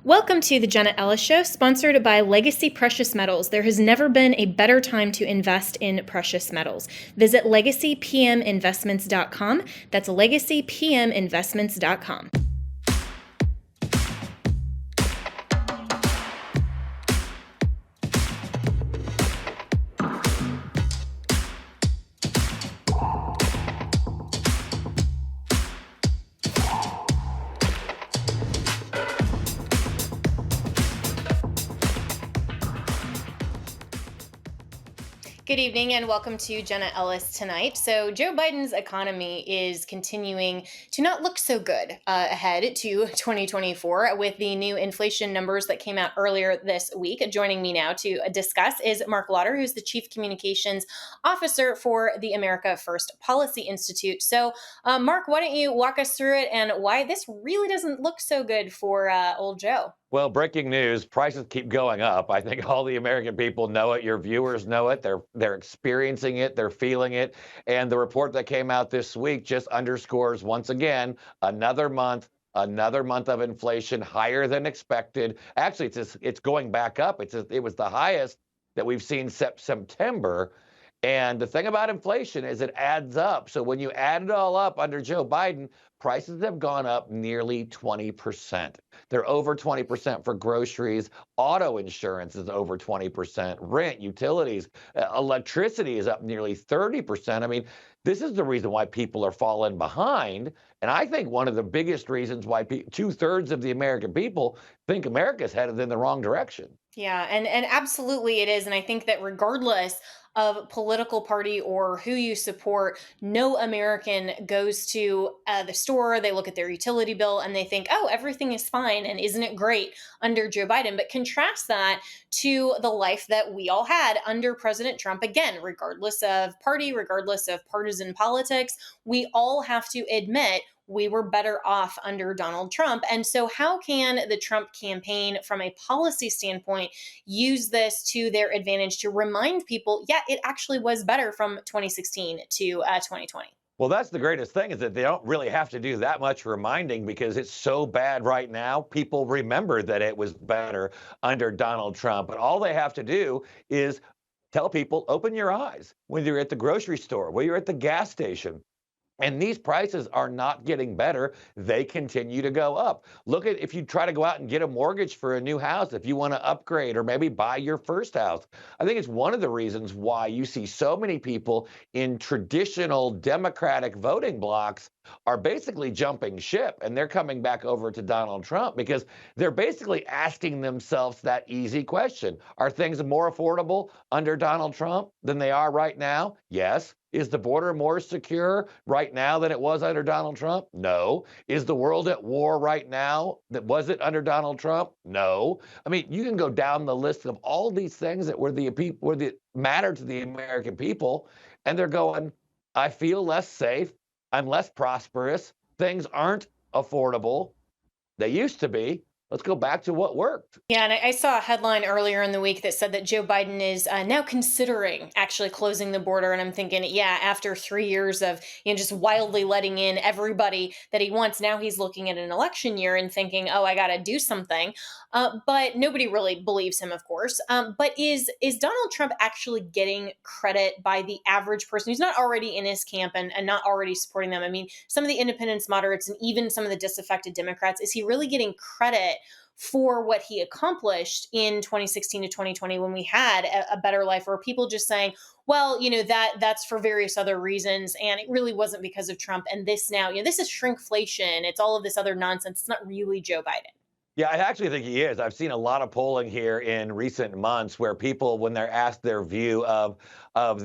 Welcome to the Jenna Ellis Show, sponsored by Legacy Precious Metals. There has never been a better time to invest in precious metals. Visit legacypminvestments.com. That's legacypminvestments.com. Good evening and welcome to Jenna Ellis Tonight. So Joe Biden's economy is continuing to not look so good ahead to 2024 with the new inflation numbers that came out earlier this week. Joining me now to discuss is Marc Lotter, who's the Chief Communications Officer for the America First Policy Institute. So Marc, why don't you walk us through it and why this really doesn't look so good for old Joe? Well, breaking news, prices keep going up. I think all the American people know it. Your viewers know it. They're experiencing it. They're feeling it. And the report that came out this week just underscores once again another month of inflation higher than expected. Actually, it's going back up. It was the highest that we've seen since September. And the thing about inflation is it adds up. So when you add it all up under Joe Biden, prices have gone up nearly 20%. They're over 20% for groceries. Auto insurance is over 20%. Rent, utilities, electricity is up nearly 30%. I mean, this is the reason why people are falling behind. And I think one of the biggest reasons why 2/3 of the American people think America's headed in the wrong direction. Yeah, and absolutely it is. And I think that regardless of political party or who you support, no American goes to the store, they look at their utility bill and they think, oh, everything is fine. And isn't it great under Joe Biden? But contrast that to the life that we all had under President Trump. Again, regardless of party, regardless of partisan politics, we all have to admit we were better off under Donald Trump. And so, how can the Trump campaign, from a policy standpoint, use this to their advantage to remind people, yeah, it actually was better from 2016 to 2020? Well, that's the greatest thing is that they don't really have to do that much reminding because it's so bad right now. People remember that it was better under Donald Trump. But all they have to do is tell people, open your eyes when you're at the grocery store, when you're at the gas station. And these prices are not getting better. They continue to go up. Look at if you try to go out and get a mortgage for a new house, if you want to upgrade or maybe buy your first house. I think it's one of the reasons why you see so many people in traditional Democratic voting blocks are basically jumping ship and they're coming back over to Donald Trump because they're basically asking themselves that easy question. Are things more affordable under Donald Trump than they are right now? Yes. Is the border more secure right now than it was under Donald Trump? No. Is the world at war right now that was it under Donald Trump? No. I mean, you can go down the list of all these things that were the matter to the American people, and they're going, I feel less safe. I'm less prosperous. Things aren't affordable. They used to be. Let's go back to what worked. Yeah, and I saw a headline earlier in the week that said that Joe Biden is now considering actually closing the border. And I'm thinking, yeah, after 3 years of just wildly letting in everybody that he wants, now he's looking at an election year and thinking, oh, I got to do something. But nobody really believes him, of course. But is Donald Trump actually getting credit by the average person who's not already in his camp and not already supporting them? I mean, some of the independents, moderates, and even some of the disaffected Democrats, is he really getting credit for what he accomplished in 2016 to 2020 when we had a better life, or people just saying, well, that's for various other reasons and it really wasn't because of Trump, and this now, this is shrinkflation, it's all of this other nonsense, it's not really Joe Biden. Yeah, I actually think he is. I've seen a lot of polling here in recent months where people, when they're asked their view of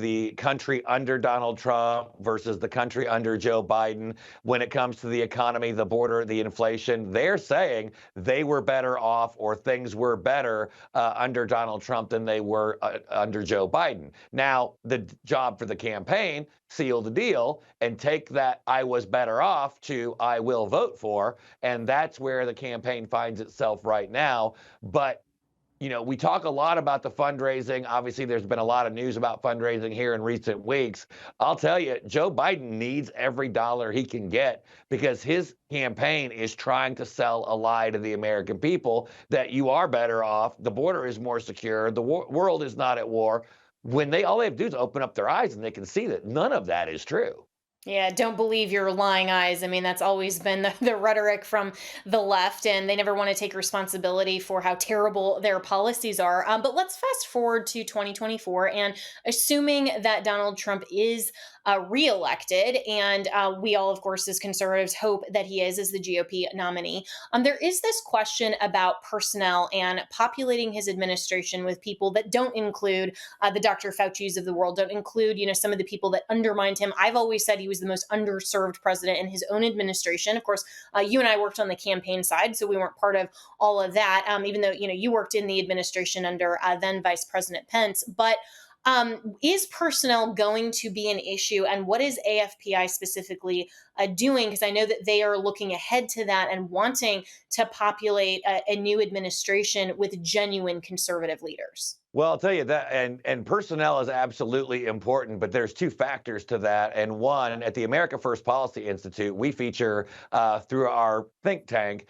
the country under Donald Trump versus the country under Joe Biden, when it comes to the economy, the border, the inflation, they're saying they were better off or things were better under Donald Trump than they were under Joe Biden. Now, the job for the campaign, seal the deal and take that I was better off to I will vote for. And that's where the campaign finds itself right now. But We talk a lot about the fundraising. Obviously, there's been a lot of news about fundraising here in recent weeks. I'll tell you, Joe Biden needs every dollar he can get because his campaign is trying to sell a lie to the American people that you are better off. The border is more secure. The world is not at war. When all they have to do is open up their eyes and they can see that none of that is true. Yeah, don't believe your lying eyes. I mean, that's always been the rhetoric from the left, and they never want to take responsibility for how terrible their policies are. But let's fast forward to 2024, and assuming that Donald Trump is reelected, and we all, of course, as conservatives, hope that he is as the GOP nominee. There is this question about personnel and populating his administration with people that don't include the Dr. Fauci's of the world, don't include, some of the people that undermined him. I've always said he was the most underserved president in his own administration. Of course, you and I worked on the campaign side, so we weren't part of all of that, even though, you worked in the administration under then Vice President Pence. But is personnel going to be an issue, and what is AFPI specifically doing? Because I know that they are looking ahead to that and wanting to populate a new administration with genuine conservative leaders. Well, I'll tell you that, and personnel is absolutely important, but there's two factors to that. And one, at the America First Policy Institute, we feature through our think tank,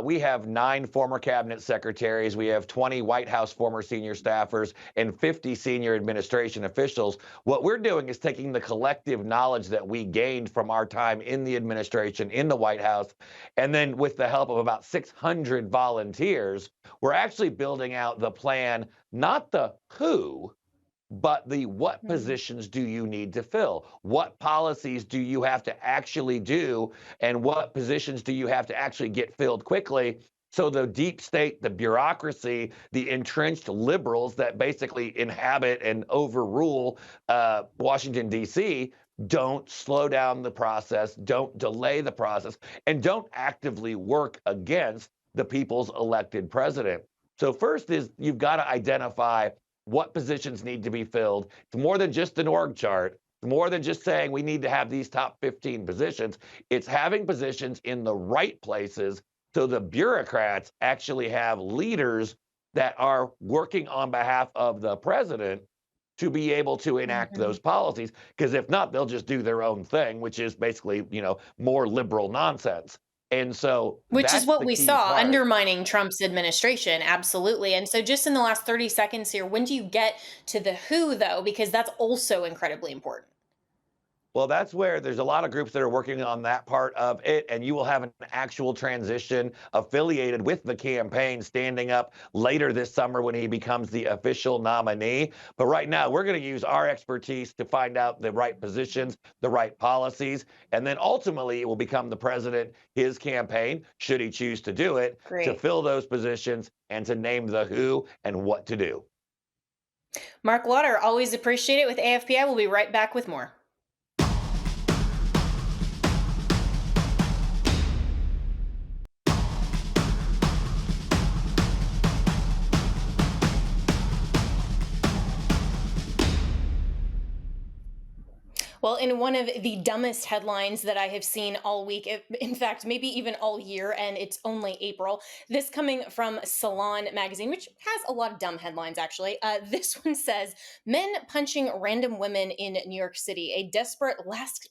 we have 9 former cabinet secretaries, we have 20 White House former senior staffers, and 50 senior administration officials. What we're doing is taking the collective knowledge that we gained from our time in the administration, in the White House, and then with the help of about 600 volunteers, we're actually building out the plan, not the who, but the what Mhm. positions do you need to fill? What policies do you have to actually do? And what positions do you have to actually get filled quickly? So the deep state, the bureaucracy, the entrenched liberals that basically inhabit and overrule Washington, D.C., don't slow down the process, don't delay the process, and don't actively work against the people's elected president. So first is you've got to identify what positions need to be filled. It's more than just an org chart. It's more than just saying we need to have these top 15 positions. It's having positions in the right places so the bureaucrats actually have leaders that are working on behalf of the president to be able to enact Mhm. those policies. Because if not, they'll just do their own thing, which is basically, more liberal nonsense. And so Which is that's what the we key saw part. undermining Trump's administration. Absolutely. And so, just in the last 30 seconds here, when do you get to the who, though? Because that's also incredibly important. Well, that's where there's a lot of groups that are working on that part of it, and you will have an actual transition affiliated with the campaign standing up later this summer when he becomes the official nominee. But right now, we're going to use our expertise to find out the right positions, the right policies, and then ultimately it will become the president, his campaign, should he choose to do it, to Great. fill those positions and to name the who and what to do. Marc Lotter, always appreciate it with AFPI. We'll be right back with more. Well, in one of the dumbest headlines that I have seen all week, in fact, maybe even all year, and it's only April, this coming from Salon magazine, which has a lot of dumb headlines, actually. This one says Men punching random women in New York City, a desperate last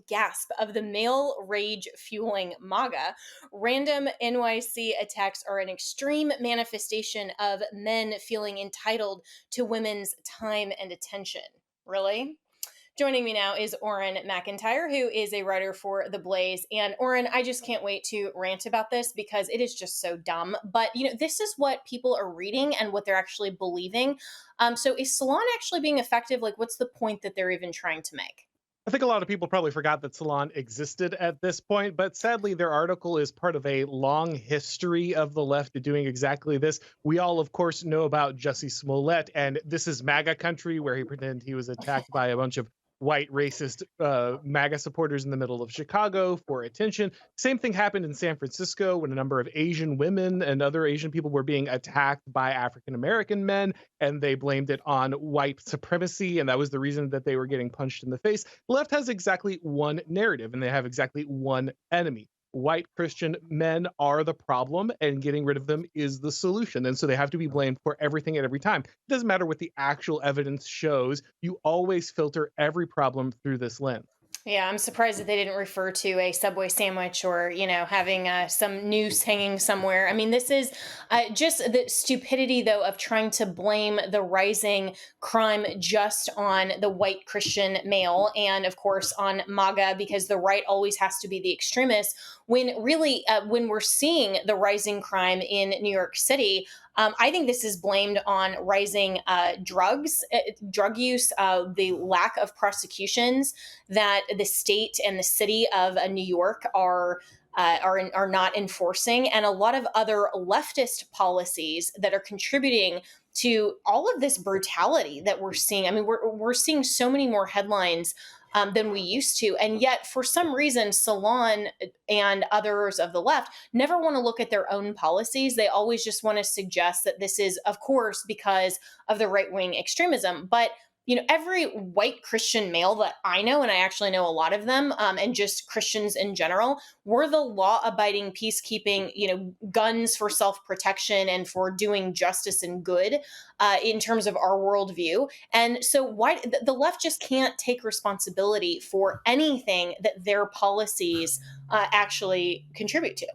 gasp of the male rage fueling MAGA. Random NYC attacks are an extreme manifestation of men feeling entitled to women's time and attention. Really? Joining me now is Auron Macintyre, who is a writer for The Blaze. And Auron, I just can't wait to rant about this because it is just so dumb. But this is what people are reading and what they're actually believing. So is Salon actually being effective? Like, what's the point that they're even trying to make? I think a lot of people probably forgot that Salon existed at this point, but sadly, their article is part of a long history of the left doing exactly this. We all, of course, know about Jussie Smollett, and This Is MAGA Country, where he pretended he was attacked by a bunch of white racist MAGA supporters in the middle of Chicago for attention. Same thing happened in San Francisco when a number of Asian women and other Asian people were being attacked by African American men, and they blamed it on white supremacy, and that was the reason that they were getting punched in the face. The left has exactly one narrative, and they have exactly one enemy. white Christian men are the problem and getting rid of them is the solution. And so they have to be blamed for everything at every time. It doesn't matter what the actual evidence shows, you always filter every problem through this lens. Yeah, I'm surprised that they didn't refer to a Subway sandwich or, having some noose hanging somewhere. I mean, this is just the stupidity, though, of trying to blame the rising crime just on the white Christian male and, of course, on MAGA, because the right always has to be the extremist. When really, when we're seeing the rising crime in New York City, I think this is blamed on rising drug use, the lack of prosecutions that the state and the city of New York are not enforcing, and a lot of other leftist policies that are contributing to all of this brutality that we're seeing. I mean, we're seeing so many more headlines than we used to, and yet for some reason, Salon and others of the left never want to look at their own policies. They always just want to suggest that this is, of course, because of the right wing extremism, but every white Christian male that I know, and I actually know a lot of them, and just Christians in general, were the law abiding, peacekeeping, guns for self protection and for doing justice and good in terms of our worldview. And so, why the left just can't take responsibility for anything that their policies actually contribute to?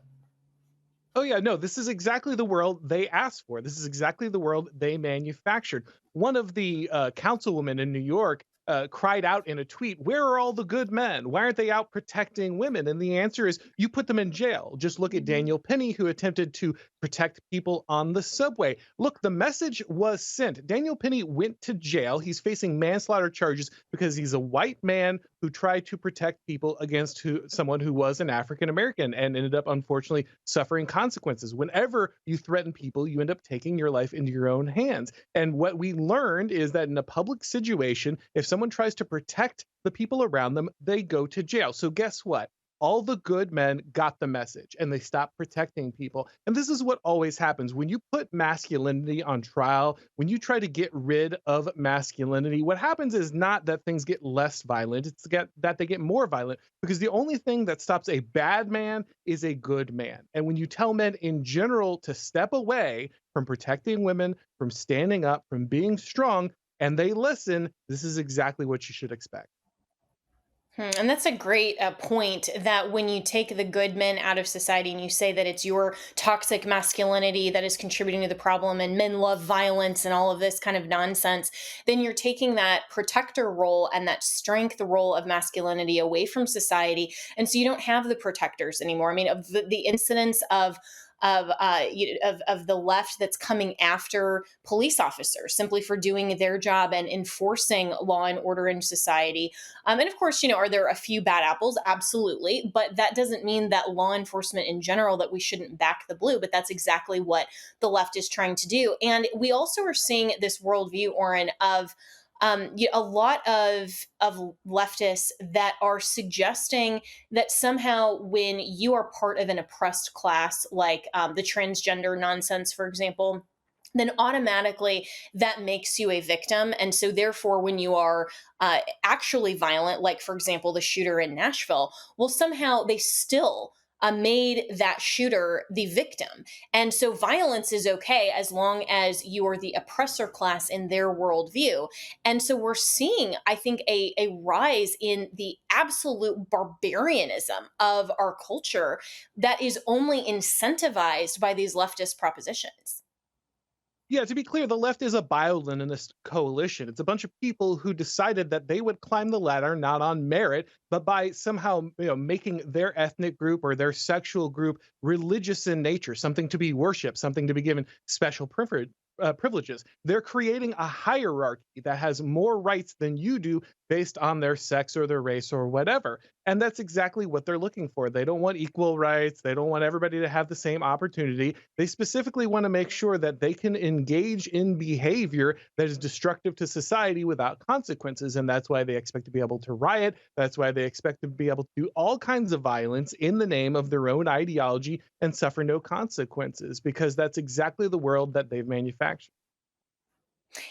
Oh yeah, no, this is exactly the world they asked for. This is exactly the world they manufactured. One of the councilwomen in New York cried out in a tweet, "Where are all the good men? Why aren't they out protecting women?" And the answer is, you put them in jail. Just look at Daniel Penny, who attempted to protect people on the subway. Look, the message was sent. Daniel Penny went to jail. He's facing manslaughter charges because he's a white man who tried to protect people against someone who was an African American and ended up, unfortunately, suffering consequences. Whenever you threaten people, you end up taking your life into your own hands. And what we learned is that in a public situation, if someone tries to protect the people around them, they go to jail. So guess what? All the good men got the message and they stopped protecting people. And this is what always happens when you put masculinity on trial, when you try to get rid of masculinity. What happens is not that things get less violent, that they get more violent, because the only thing that stops a bad man is a good man. And when you tell men in general to step away from protecting women, from standing up, from being strong, and they listen, this is exactly what you should expect. And that's a great point, that when you take the good men out of society and you say that it's your toxic masculinity that is contributing to the problem and men love violence and all of this kind of nonsense, then you're taking that protector role and that strength role of masculinity away from society. And so you don't have the protectors anymore. I mean, of the incidents of the left that's coming after police officers simply for doing their job and enforcing law and order in society. And of course, are there a few bad apples? Absolutely. But that doesn't mean that law enforcement in general, that we shouldn't back the blue. But that's exactly what the left is trying to do. And we also are seeing this worldview, Auron, of a lot of leftists that are suggesting that somehow when you are part of an oppressed class, like the transgender nonsense, for example, then automatically that makes you a victim. And so, therefore, when you are actually violent, like, for example, the shooter in Nashville, well, somehow they still made that shooter the victim. And so, violence is okay as long as you are the oppressor class in their worldview. And so, we're seeing, I think, a rise in the absolute barbarianism of our culture that is only incentivized by these leftist propositions. Yeah, to be clear, the left is a bioleninist coalition. It's a bunch of people who decided that they would climb the ladder not on merit, but by somehow, making their ethnic group or their sexual group religious in nature, something to be worshipped, something to be given special privileges. They're creating a hierarchy that has more rights than you do based on their sex or their race or whatever. And that's exactly what they're looking for. They don't want equal rights. They don't want everybody to have the same opportunity. They specifically want to make sure that they can engage in behavior that is destructive to society without consequences. And that's why they expect to be able to riot. That's why they expect to be able to do all kinds of violence in the name of their own ideology and suffer no consequences, because that's exactly the world that they've manufactured.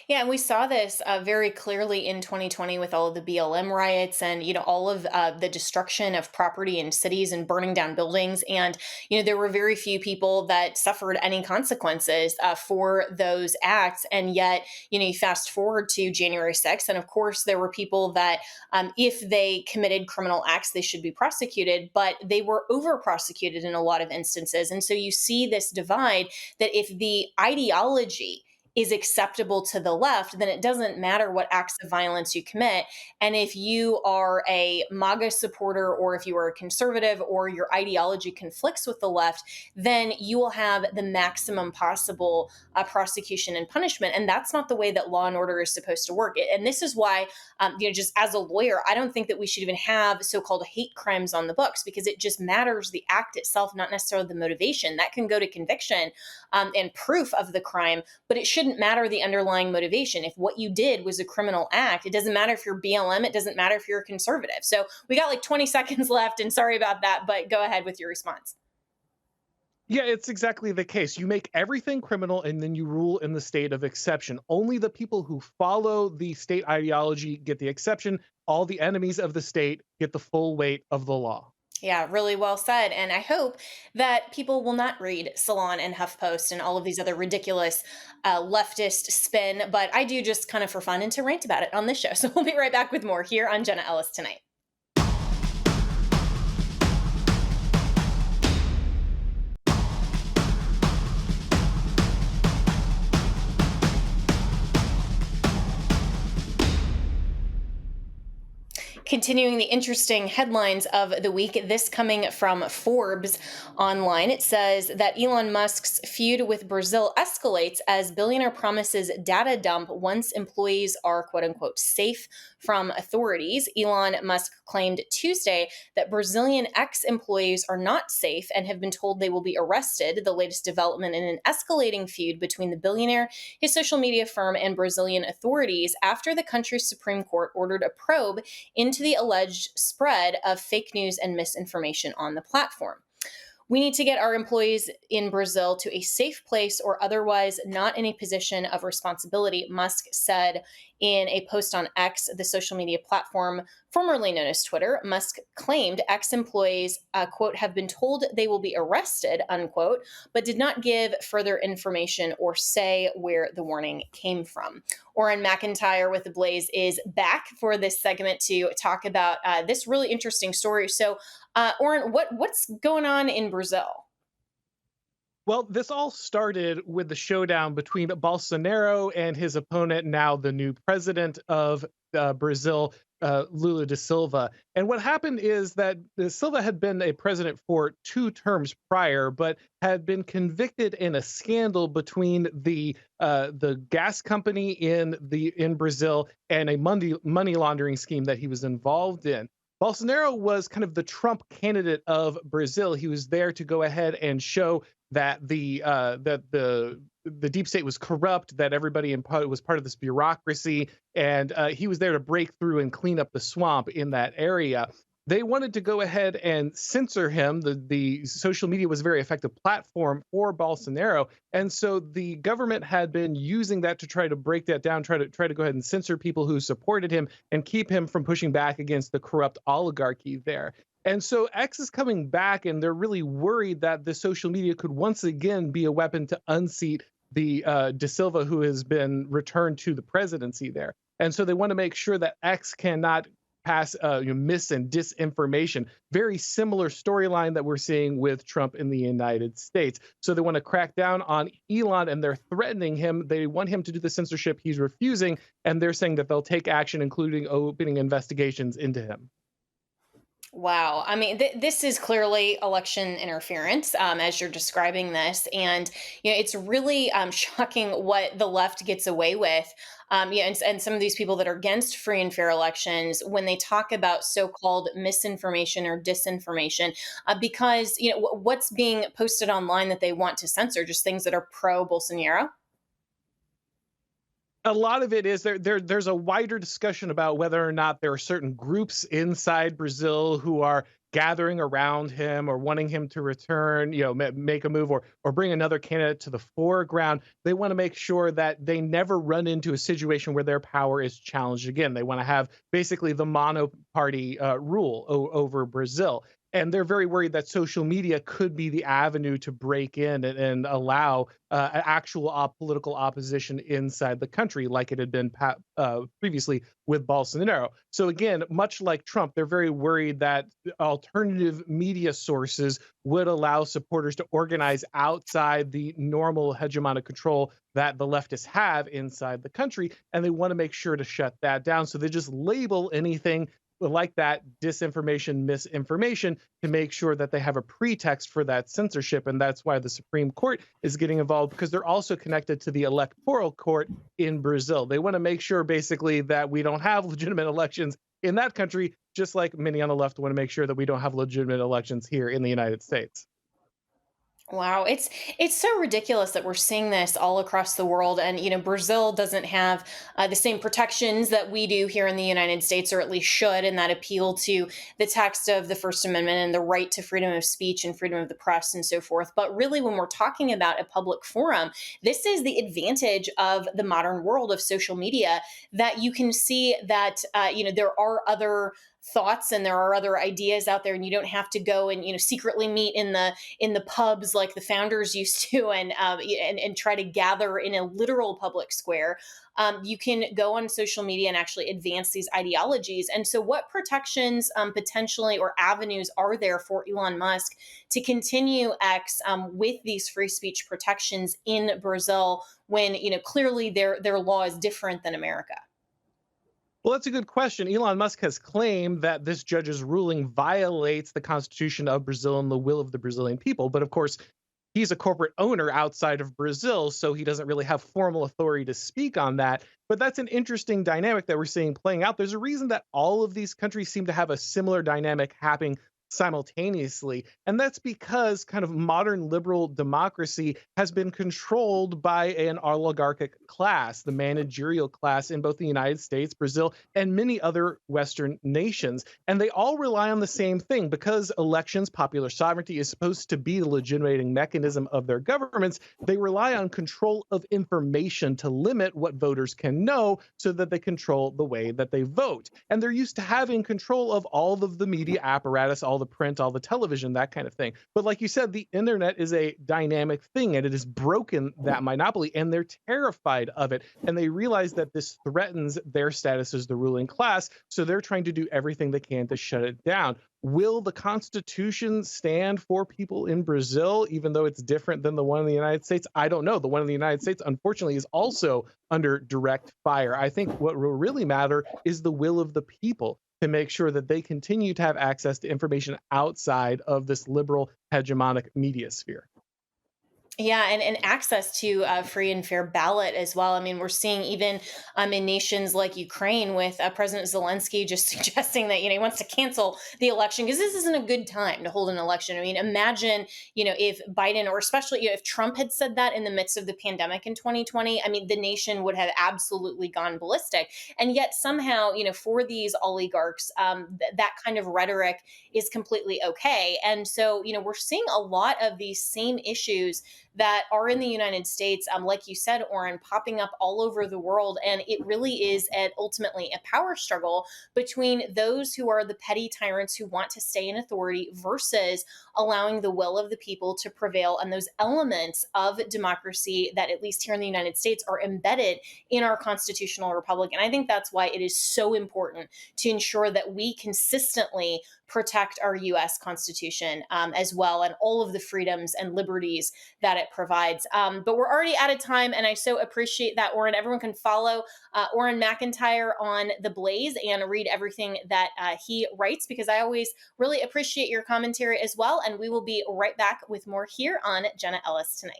Yeah, and we saw this very clearly in 2020 with all of the BLM riots and all of the destruction of property in cities and burning down buildings. And there were very few people that suffered any consequences for those acts. And yet you fast forward to January 6th, and of course there were people that if they committed criminal acts, they should be prosecuted, but they were over prosecuted in a lot of instances. And so you see this divide that if the ideology is acceptable to the left, then it doesn't matter what acts of violence you commit. And if you are a MAGA supporter, or if you are a conservative, or your ideology conflicts with the left, then you will have the maximum possible prosecution and punishment. And that's not the way that law and order is supposed to work. And this is why, just as a lawyer, I don't think that we should even have so-called hate crimes on the books, because it just matters the act itself, not necessarily the motivation. That can go to conviction and proof of the crime, but it shouldn't matter the underlying motivation. If what you did was a criminal act, it doesn't matter if you're BLM, it doesn't matter if you're a conservative. So we got like 20 seconds left, and sorry about that, but go ahead with your response. Yeah, it's exactly the case. You make everything criminal and then you rule in the state of exception. Only the people who follow the state ideology get the exception. All the enemies of the state get the full weight of the law. Yeah, really well said. And I hope that people will not read Salon and HuffPost and all of these other ridiculous leftist spin, but I do just kind of for fun and to rant about it on this show. So we'll be right back with more here on Jenna Ellis Tonight. Continuing the interesting headlines of the week, this coming from Forbes online. It says that Elon Musk's feud with Brazil escalates as billionaire promises data dump once employees are quote unquote safe from authorities. Elon Musk claimed Tuesday that Brazilian ex-employees are not safe and have been told they will be arrested, the latest development in an escalating feud between the billionaire, his social media firm, and Brazilian authorities after the country's Supreme Court ordered a probe into the alleged spread of fake news and misinformation on the platform. We need to get our employees in Brazil to a safe place or otherwise not in a position of responsibility, Musk said in a post on X, the social media platform formerly known as Twitter. Musk claimed ex-employees, quote, have been told they will be arrested, unquote, but did not give further information or say where the warning came from. Auron Macintyre with The Blaze is back for this segment to talk about this really interesting story. So, Auron, what's going on in Brazil? Well, this all started with the showdown between Bolsonaro and his opponent, now the new president of Brazil, Lula da Silva. And what happened is that da Silva had been a president for 2 terms prior, but had been convicted in a scandal between the gas company in Brazil and a money laundering scheme that he was involved in. Bolsonaro was kind of the Trump candidate of Brazil. He was there to go ahead and show that the deep state was corrupt, that everybody was part of this bureaucracy, and he was there to break through and clean up the swamp in that area. They wanted to go ahead and censor him. The social media was a very effective platform for Bolsonaro, and so the government had been using that to try to break that down, try to go ahead and censor people who supported him and keep him from pushing back against the corrupt oligarchy there. And so X is coming back, and they're really worried that the social media could once again be a weapon to unseat the Da Silva, who has been returned to the presidency there. And so they want to make sure that X cannot pass mis and disinformation. Very similar storyline that we're seeing with Trump in the United States. So they want to crack down on Elon, and they're threatening him. They want him to do the censorship. He's refusing, and they're saying that they'll take action, including opening investigations into him. Wow. I mean, this is clearly election interference, as you're describing this. And, it's really shocking what the left gets away with. And some of these people that are against free and fair elections, when they talk about so-called misinformation or disinformation, because, what's being posted online that they want to censor, just things that are pro-Bolsonaro. A lot of it is there's a wider discussion about whether or not there are certain groups inside Brazil who are gathering around him or wanting him to return, make a move or bring another candidate to the foreground. They want to make sure that they never run into a situation where their power is challenged again. They want to have basically the mono party rule over Brazil. And they're very worried that social media could be the avenue to break in and allow actual political opposition inside the country, like it had been previously with Bolsonaro. So again, much like Trump, they're very worried that alternative media sources would allow supporters to organize outside the normal hegemonic control that the leftists have inside the country, and they want to make sure to shut that down. So they just label anything like that disinformation, misinformation, to make sure that they have a pretext for that censorship. And that's why the Supreme Court is getting involved, because they're also connected to the electoral court in Brazil. They want to make sure basically that we don't have legitimate elections in that country, just like many on the left want to make sure that we don't have legitimate elections here in the United States. Wow, it's so ridiculous that we're seeing this all across the world, and Brazil doesn't have the same protections that we do here in the United States, or at least should, and that appeal to the text of the First Amendment and the right to freedom of speech and freedom of the press and so forth. But really, when we're talking about a public forum, this is the advantage of the modern world of social media, that you can see that there are other thoughts and there are other ideas out there, and you don't have to go and secretly meet in the pubs like the founders used to, and try to gather in a literal public square. You can go on social media and actually advance these ideologies. And so, what protections potentially or avenues are there for Elon Musk to continue X with these free speech protections in Brazil when clearly their law is different than America? Well, that's a good question. Elon Musk has claimed that this judge's ruling violates the Constitution of Brazil and the will of the Brazilian people. But of course, he's a corporate owner outside of Brazil, so he doesn't really have formal authority to speak on that. But that's an interesting dynamic that we're seeing playing out. There's a reason that all of these countries seem to have a similar dynamic happening simultaneously. And that's because kind of modern liberal democracy has been controlled by an oligarchic class, the managerial class in both the United States, Brazil, and many other Western nations. And they all rely on the same thing because elections, popular sovereignty is supposed to be the legitimating mechanism of their governments. They rely on control of information to limit what voters can know so that they control the way that they vote. And they're used to having control of all of the media apparatus, all the print, all the television, that kind of thing. But like you said, the internet is a dynamic thing, and it has broken that monopoly, and they're terrified of it. And they realize that this threatens their status as the ruling class, so they're trying to do everything they can to shut it down. Will the Constitution stand for people in Brazil, even though it's different than the one in the United States? I don't know. The one in the United States, unfortunately, is also under direct fire. I think what will really matter is the will of the people, to make sure that they continue to have access to information outside of this liberal hegemonic media sphere. Yeah, and access to a free and fair ballot as well. I mean, we're seeing even in nations like Ukraine with President Zelensky just suggesting that he wants to cancel the election because this isn't a good time to hold an election. I mean, imagine if Biden, or especially if Trump had said that in the midst of the pandemic in 2020. I mean, the nation would have absolutely gone ballistic. And yet somehow for these oligarchs, that kind of rhetoric is completely okay. And so we're seeing a lot of these same issues that are in the United States, like you said, Auron, popping up all over the world. And it really is ultimately a power struggle between those who are the petty tyrants who want to stay in authority versus allowing the will of the people to prevail, and those elements of democracy that, at least here in the United States, are embedded in our constitutional republic. And I think that's why it is so important to ensure that we consistently protect our U.S. Constitution as well, and all of the freedoms and liberties that it provides. But we're already out of time, and I so appreciate that, Auron. Everyone can follow Auron Macintyre on The Blaze and read everything that he writes, because I always really appreciate your commentary as well. And we will be right back with more here on Jenna Ellis Tonight.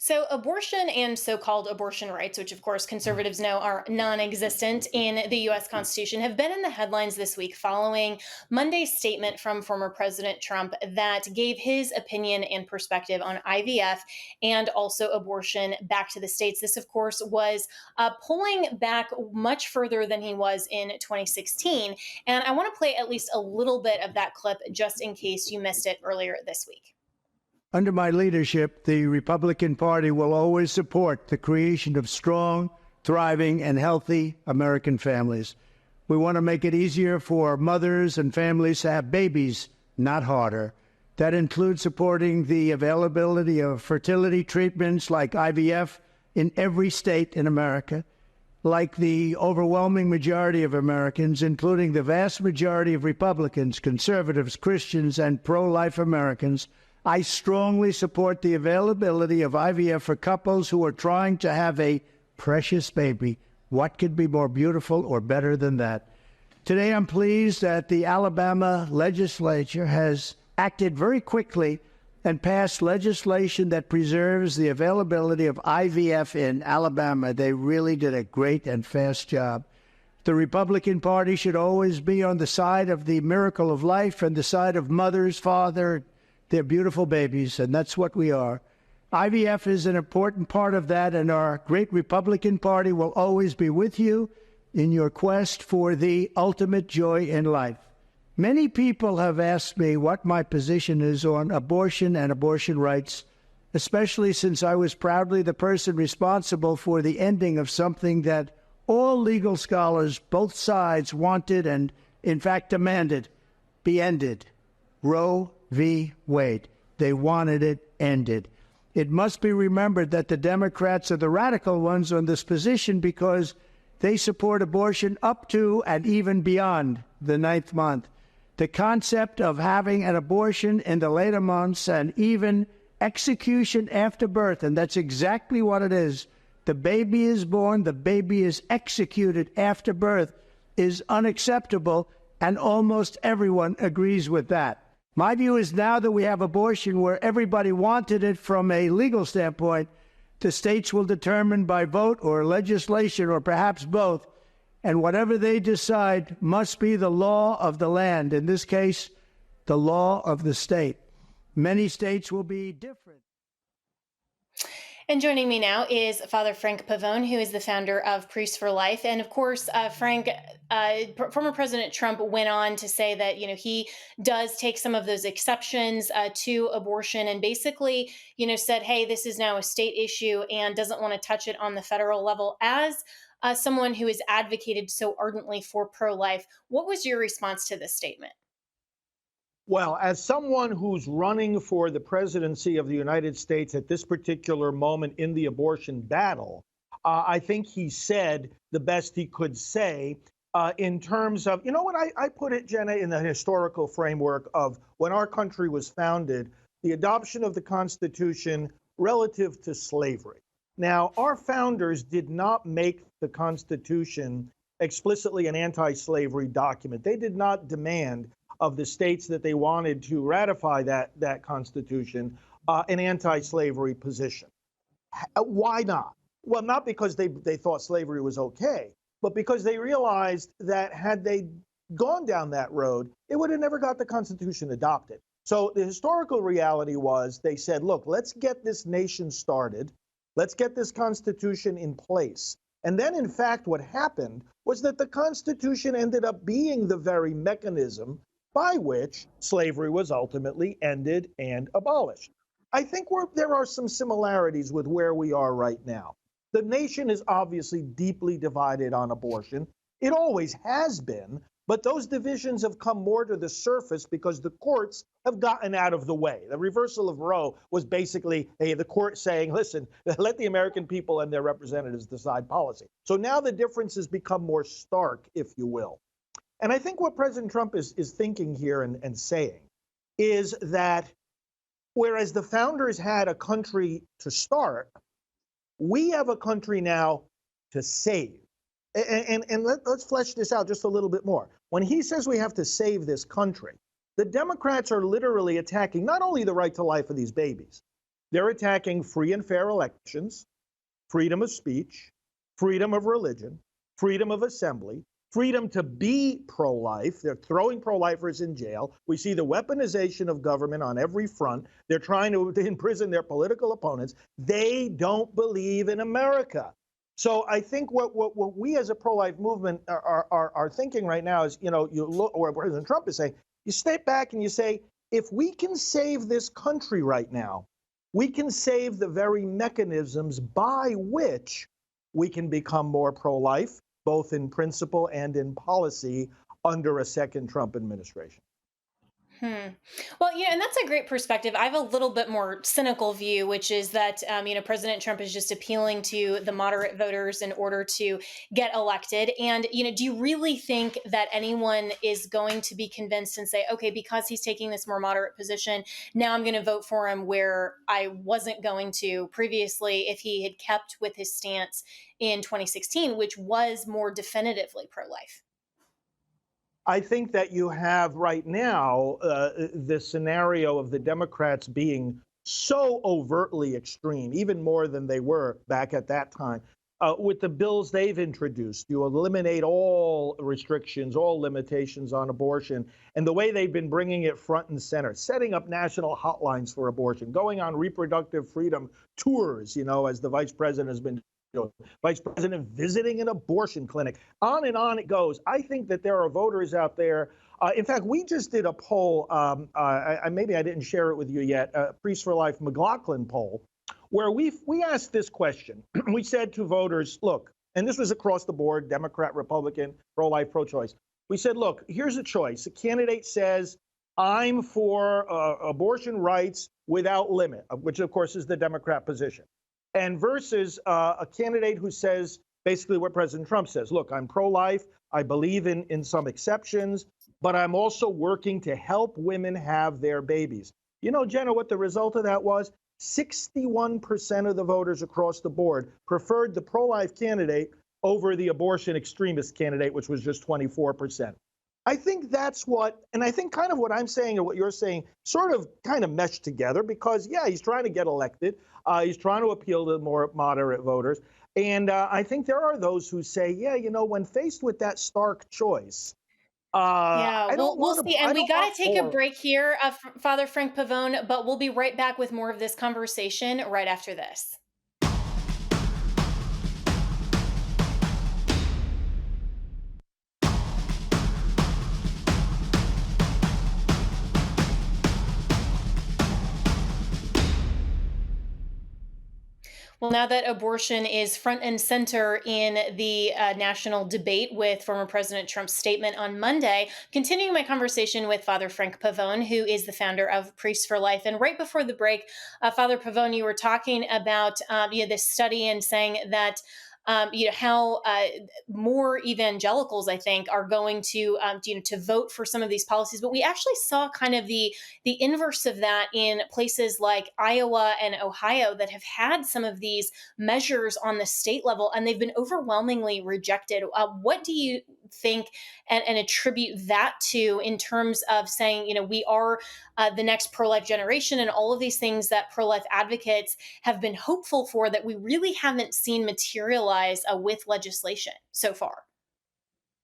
So, abortion and so called abortion rights, which of course conservatives know are non existent in the US Constitution, have been in the headlines this week following Monday's statement from former President Trump that gave his opinion and perspective on IVF and also abortion back to the states. This, of course, was pulling back much further than he was in 2016. And I want to play at least a little bit of that clip just in case you missed it earlier this week. Under my leadership, the Republican Party will always support the creation of strong, thriving, and healthy American families. We want to make it easier for mothers and families to have babies, not harder. That includes supporting the availability of fertility treatments like IVF in every state in America. Like the overwhelming majority of Americans, including the vast majority of Republicans, conservatives, Christians, and pro-life Americans, I strongly support the availability of IVF for couples who are trying to have a precious baby. What could be more beautiful or better than that? Today, I'm pleased that the Alabama legislature has acted very quickly and passed legislation that preserves the availability of IVF in Alabama. They really did a great and fast job. The Republican Party should always be on the side of the miracle of life and the side of mothers, father, their beautiful babies, and that's what we are. IVF is an important part of that, and our great Republican Party will always be with you in your quest for the ultimate joy in life. Many people have asked me what my position is on abortion and abortion rights, especially since I was proudly the person responsible for the ending of something that all legal scholars, both sides, wanted and, in fact, demanded be ended. Roe v. Wade. They wanted it ended. It must be remembered that the Democrats are the radical ones on this position because they support abortion up to and even beyond the ninth month. The concept of having an abortion in the later months and even execution after birth, and that's exactly what it is. The baby is born, the baby is executed after birth, is unacceptable, and almost everyone agrees with that. My view is now that we have abortion where everybody wanted it from a legal standpoint, the states will determine by vote or legislation or perhaps both, and whatever they decide must be the law of the land, in this case, the law of the state. Many states will be different. And joining me now is Father Frank Pavone, who is the founder of Priests for Life. And of course, Frank, former President Trump went on to say that, he does take some of those exceptions to abortion and basically, said, hey, this is now a state issue and doesn't want to touch it on the federal level. As someone who has advocated so ardently for pro-life, what was your response to this statement? Well, as someone who's running for the presidency of the United States at this particular moment in the abortion battle, I think he said the best he could say in terms of, I put it, Jenna, in the historical framework of when our country was founded, the adoption of the Constitution relative to slavery. Now, our founders did not make the Constitution explicitly an anti-slavery document. They did not demand of the states that they wanted to ratify that Constitution, an anti-slavery position. Why not? Well, not because they thought slavery was okay, but because they realized that had they gone down that road, it would have never got the Constitution adopted. So the historical reality was they said, look, let's get this nation started. Let's get this Constitution in place. And then, in fact, what happened was that the Constitution ended up being the very mechanism by which slavery was ultimately ended and abolished. I think there are some similarities with where we are right now. The nation is obviously deeply divided on abortion. It always has been, but those divisions have come more to the surface because the courts have gotten out of the way. The reversal of Roe was basically the court saying, listen, let the American people and their representatives decide policy. So now the differences become more stark, if you will. And I think what President Trump is thinking here and saying is that whereas the founders had a country to start, we have a country now to save. And let's flesh this out just a little bit more. When he says we have to save this country, the Democrats are literally attacking not only the right to life of these babies, They're attacking free and fair elections, freedom of speech, freedom of religion, freedom of assembly, freedom to be pro-life. They're throwing pro-lifers in jail. We see the weaponization of government on every front. They're trying to imprison their political opponents. They don't believe in America. So I think what we as a pro-life movement are thinking right now is, you look, or President Trump is saying, you step back and you say, if we can save this country right now, we can save the very mechanisms by which we can become more pro-life, both in principle and in policy, under a second Trump administration. Well, and that's a great perspective. I have a little bit more cynical view, which is that, President Trump is just appealing to the moderate voters in order to get elected. And, do you really think that anyone is going to be convinced and say, okay, because he's taking this more moderate position, now I'm going to vote for him where I wasn't going to previously if he had kept with his stance in 2016, which was more definitively pro-life? I think that you have right now the scenario of the Democrats being so overtly extreme, even more than they were back at that time. With the bills they've introduced, you eliminate all restrictions, all limitations on abortion, and the way they've been bringing it front and center, setting up national hotlines for abortion, going on reproductive freedom tours, as the vice president has been vice president visiting an abortion clinic. On and on it goes. I think that there are voters out there. In fact, we just did a poll. Maybe I didn't share it with you yet. Priests for Life McLaughlin poll, where we asked this question. We said to voters, look, and this was across the board, Democrat, Republican, pro-life, pro-choice. We said, look, here's a choice. A candidate says, I'm for abortion rights without limit, which of course is the Democrat position. And versus a candidate who says basically what President Trump says. Look, I'm pro-life. I believe in some exceptions, but I'm also working to help women have their babies. Jenna, what the result of that was? 61% of the voters across the board preferred the pro-life candidate over the abortion extremist candidate, which was just 24%. I think that's and I think kind of what I'm saying and what you're saying sort of kind of meshed together because, yeah, he's trying to get elected. He's trying to appeal to more moderate voters. And I think there are those who say, yeah, when faced with that stark choice, Yeah, we'll see. And we got to take a more. break here, Father Frank Pavone, but we'll be right back with more of this conversation right after this. Well, now that abortion is front and center in the national debate with former President Trump's statement on Monday, continuing my conversation with Father Frank Pavone, who is the founder of Priests for Life. And right before the break, Father Pavone, you were talking about this study and saying that how more evangelicals, I think, are going to to vote for some of these policies. But we actually saw kind of the inverse of that in places like Iowa and Ohio that have had some of these measures on the state level, and they've been overwhelmingly rejected. What do you think and attribute that to in terms of saying, we are the next pro-life generation and all of these things that pro-life advocates have been hopeful for that we really haven't seen materialize with legislation so far?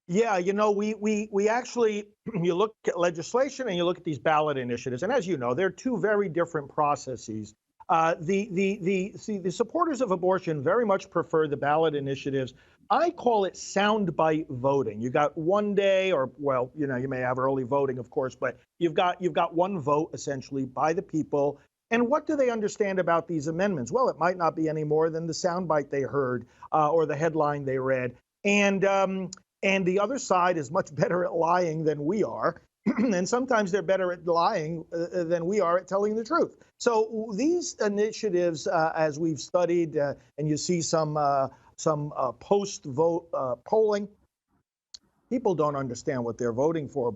Yeah, we actually, you look at legislation and you look at these ballot initiatives, and as you know, they're two very different processes. The supporters of abortion very much prefer the ballot initiatives. I call it soundbite voting. You got one day, or you may have early voting, of course, but you've got one vote essentially by the people. And what do they understand about these amendments? Well, it might not be any more than the soundbite they heard or the headline they read. And the other side is much better at lying than we are. And sometimes they're better at lying than we are at telling the truth. So these initiatives, as we've studied, and you see some post-vote polling, people don't understand what they're voting for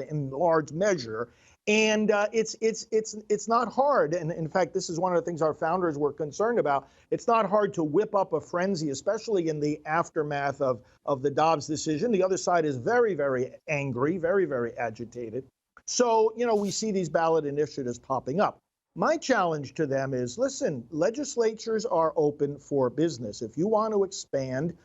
in large measure. And it's not hard. And in fact, this is one of the things our founders were concerned about. It's not hard to whip up a frenzy, especially in the aftermath of the Dobbs decision. The other side is very, very angry, very, very agitated. So, we see these ballot initiatives popping up. My challenge to them is, listen, legislatures are open for business. If you want to expand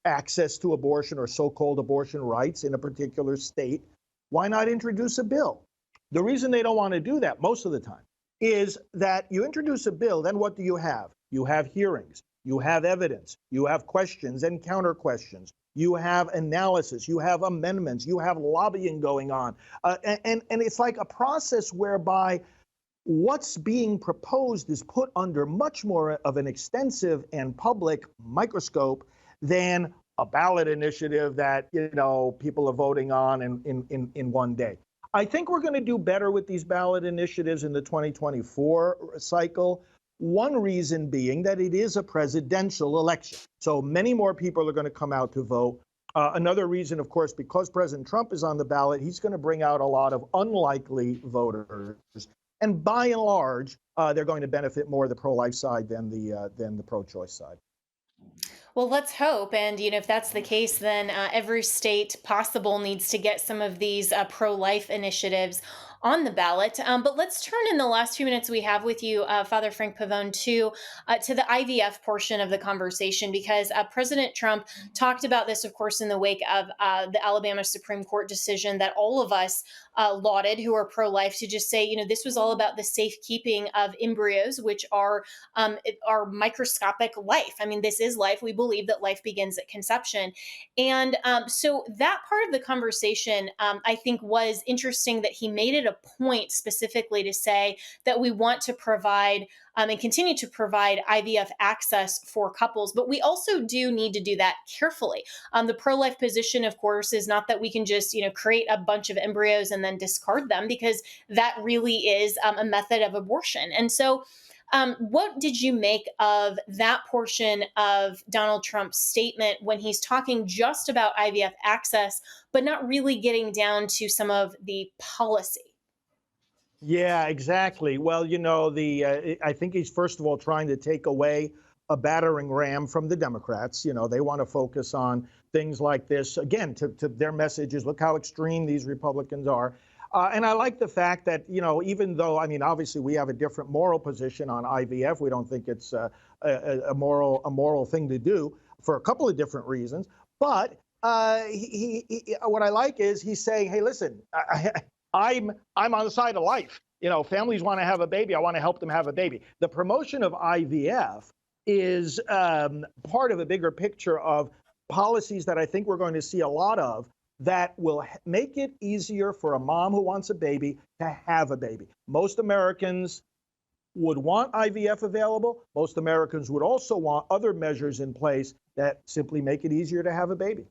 access to abortion or so-called abortion rights in a particular state, why not introduce a bill? The reason they don't want to do that most of the time is that you introduce a bill, then what do you have? You have hearings, you have evidence, you have questions and counter questions, you have analysis, you have amendments, you have lobbying going on. And it's like a process whereby what's being proposed is put under much more of an extensive and public microscope than a ballot initiative that, you know, people are voting on in one day. I think we're going to do better with these ballot initiatives in the 2024 cycle. One reason being that it is a presidential election. So many more people are going to come out to vote. Another reason, of course, because President Trump is on the ballot, he's going to bring out a lot of unlikely voters. And by and large, they're going to benefit more the pro-life side than the pro-choice side. Well, let's hope. And, if that's the case, then every state possible needs to get some of these pro-life initiatives on the ballot. But let's turn in the last few minutes we have with you, Father Frank Pavone, to the IVF portion of the conversation, because President Trump talked about this, of course, in the wake of the Alabama Supreme Court decision that all of us lauded who are pro-life, to just say, this was all about the safekeeping of embryos, which are microscopic life. I mean, this is life. We believe that life begins at conception. And so that part of the conversation, I think, was interesting, that he made it a point specifically to say that we want to provide and continue to provide IVF access for couples, but we also do need to do that carefully. The pro-life position, of course, is not that we can just, create a bunch of embryos and then discard them, because that really is a method of abortion. And so what did you make of that portion of Donald Trump's statement when he's talking just about IVF access, but not really getting down to some of the policy? Yeah, exactly. Well, I think he's first of all trying to take away a battering ram from the Democrats. They want to focus on things like this. Again, to their message is, look how extreme these Republicans are. And I like the fact that, even though, obviously we have a different moral position on IVF, we don't think it's a moral thing to do for a couple of different reasons. But what I like is he's saying, hey, listen, I'm on the side of life. Families want to have a baby. I want to help them have a baby. The promotion of IVF is part of a bigger picture of policies that I think we're going to see a lot of, that will make it easier for a mom who wants a baby to have a baby. Most Americans would want IVF available. Most Americans would also want other measures in place that simply make it easier to have a baby.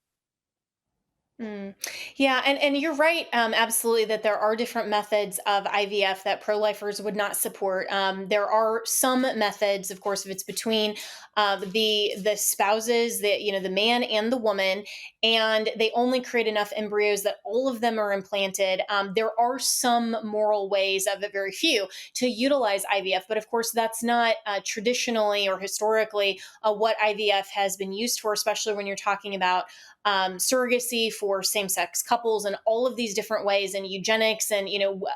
Yeah, and you're right, absolutely, that there are different methods of IVF that pro-lifers would not support. There are some methods, of course, if it's between the spouses, the man and the woman, and they only create enough embryos that all of them are implanted. There are some moral ways, of a very few, to utilize IVF, but of course, that's not traditionally or historically what IVF has been used for, especially when you're talking about surrogacy for same-sex couples and all of these different ways, and eugenics, and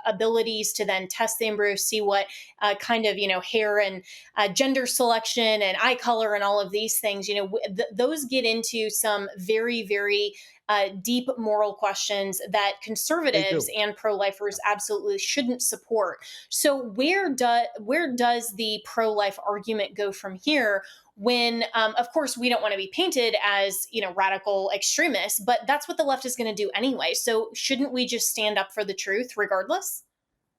abilities to then test the embryo, see what kind of hair and gender selection and eye color and all of these things. Those get into some very, very deep moral questions that conservatives and pro-lifers absolutely shouldn't support. So where does the pro-life argument go from here? When, of course, we don't want to be painted as, radical extremists, but that's what the left is going to do anyway. So shouldn't we just stand up for the truth regardless?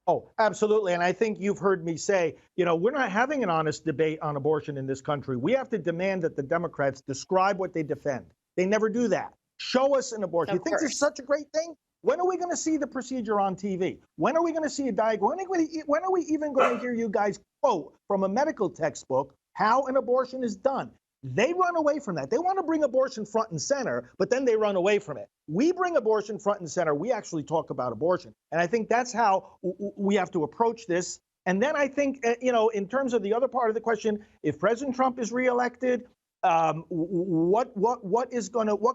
Oh, absolutely. And I think you've heard me say, we're not having an honest debate on abortion in this country. We have to demand that the Democrats describe what they defend. They never do that. Show us an abortion. You think this is such a great thing? When are we going to see the procedure on TV? When are we going to see a diagram? When are we even going to hear you guys quote from a medical textbook how an abortion is done? They run away from that. They want to bring abortion front and center, but then they run away from it. We bring abortion front and center. We actually talk about abortion. And I think that's how we have to approach this. And then I think, in terms of the other part of the question, if President Trump is reelected, what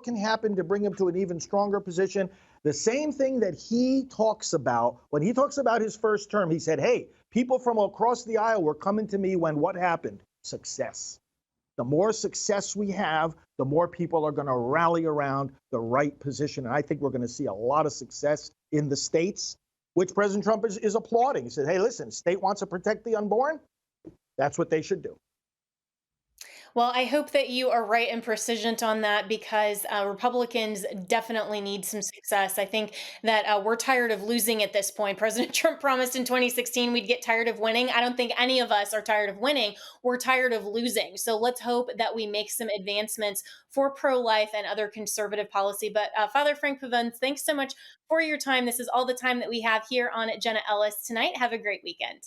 can happen to bring him to an even stronger position? The same thing that he talks about when he talks about his first term. He said, hey, People from across the aisle were coming to me when what happened? Success. The more success we have, the more people are going to rally around the right position. And I think we're going to see a lot of success in the states, which President Trump is applauding. He said, hey, listen, state wants to protect the unborn. That's what they should do. Well, I hope that you are right and precision on that because Republicans definitely need some success. I think that we're tired of losing at this point. President Trump promised in 2016 we'd get tired of winning. I don't think any of us are tired of winning. We're tired of losing. So let's hope that we make some advancements for pro life and other conservative policy. But Father Frank Pavone, thanks so much for your time. This is all the time that we have here on Jenna Ellis tonight. Have a great weekend.